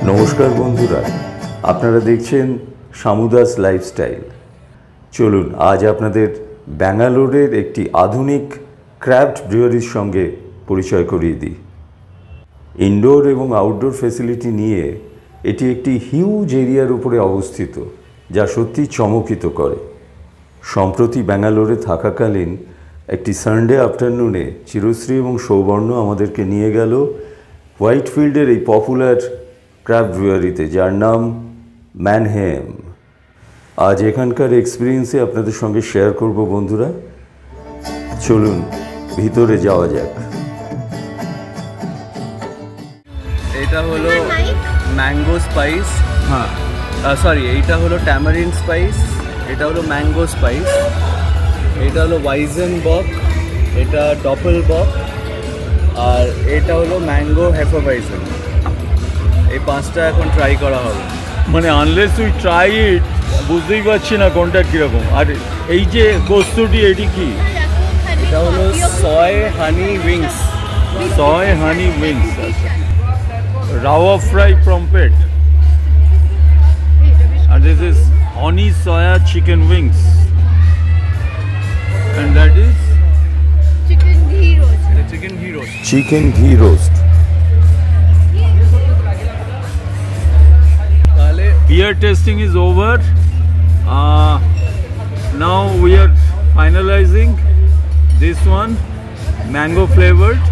নমস্কার বন্ধুরা, আপনারা দেখছেন শামুদাস লাইফস্টাইল। চলুন আজ আপনাদের ব্যাঙ্গালোরের একটি আধুনিক ক্র্যাফট ব্রুয়ারির সঙ্গে পরিচয় করিয়ে দিই। ইনডোর এবং আউটডোর ফ্যাসিলিটি নিয়ে এটি একটি হিউজ এরিয়ার উপরে অবস্থিত, যা সত্যি চমকিত করে। সম্প্রতি ব্যাঙ্গালোরে থাকাকালীন একটি সানডে আফটারনুনে চিরশ্রী এবং সৌবর্ণ আমাদেরকে নিয়ে গেল হোয়াইটফিল্ডের এই পপুলার ক্র্যাফট ব্রুয়ারিতে, যার নাম ম্যানহেম। আজ এখানকার এক্সপিরিয়েন্সে আপনাদের সঙ্গে শেয়ার করব বন্ধুরা। চলুন ভিতরে যাওয়া যাক। এটা হলো ম্যাঙ্গো স্পাইস, সরি এইটা হলো ট্যামারিন স্পাইস, এটা হলো ম্যাঙ্গো স্পাইস, এটা হলো ওয়াইজেন বক, এটা ডপল বক, আর এটা হলো ম্যাঙ্গো হেফারভাইজেন। এই পাঁচটা এখন ট্রাই করা হবে। মানে আনলেস উই ট্রাই ইট বুঝতেই পারছি না কোনটা কীরকম। আর এই যে কস্তুরি এটি কি? এটা হলো সয় honey wings. Soy honey wings, rava fry pomfret, and this is honey soya chicken wings, and that is chicken ghee roast. The chicken ghee roast. Chicken ঘি রোস্ট। তাহলে beer tasting is over. Now we are finalizing this one, mango flavored,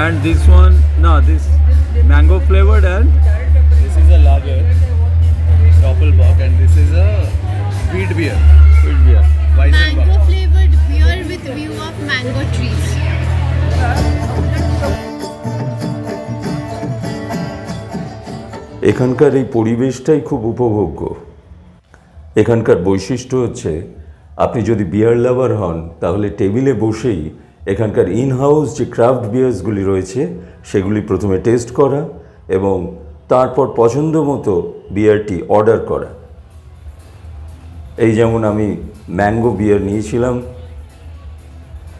and this one, no, this mango flavored, and this is a lager, doppel bock, and this is a wheat beer, sweet beer. Weizen bock. Mango flavored beer with view of mango trees. এখানকার এই পরিবেশটাই খুব উপভোগ্য। এখানকার বৈশিষ্ট্য হচ্ছে, আপনি যদি বিয়ার লাভার হন তাহলে টেবিলে বসেই এখানকার ইনহাউস যে ক্রাফট বিয়ার্সগুলি রয়েছে সেগুলি প্রথমে টেস্ট করা এবং তারপর পছন্দ মতো বিয়ারটি অর্ডার করা। এই যেমন আমি ম্যাঙ্গো বিয়ার নিয়েছিলাম।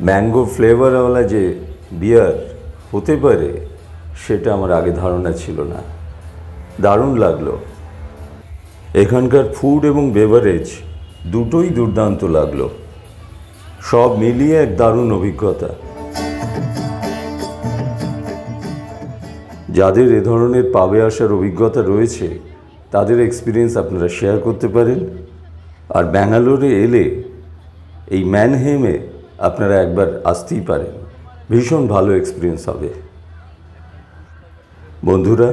ম্যাঙ্গো ফ্লেভারওয়ালা যে বিয়ার হতে পারে সেটা আমার আগে ধারণা ছিল না। দারুণ লাগলো। এখানকার ফুড এবং বেভারেজ দুটোই দুর্দান্ত লাগলো। সব মিলিয়ে এক দারুণ অভিজ্ঞতা। যাদের এ ধরনের পাবে আসার অভিজ্ঞতা রয়েছে তাদের এক্সপিরিয়েন্স আপনারা শেয়ার করতে পারেন। আর ব্যাঙ্গালোরে এলে এই ম্যানহেমে আপনারা একবার আসতেই পারেন, ভীষণ ভালো এক্সপিরিয়েন্স হবে। বন্ধুরা,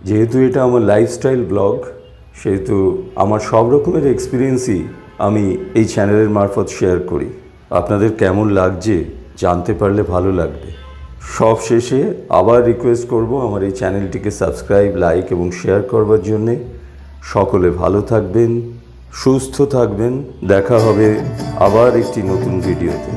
যেহেতু এটা আমার লাইফস্টাইল ব্লগ, সেহেতু আমার সব রকমের এক্সপিরিয়েন্সই আমি এই চ্যানেলের মারফত শেয়ার করি। আপনাদের কেমন লাগছে জানতে পারলে ভালো লাগবে। সব শেষে আবার রিকোয়েস্ট করব আমার এই চ্যানেলটিকে সাবস্ক্রাইব, লাইক এবং শেয়ার করবার জন্যে। সকলে ভালো থাকবেন, সুস্থ থাকবেন। দেখা হবে আবার একটি নতুন ভিডিওতে।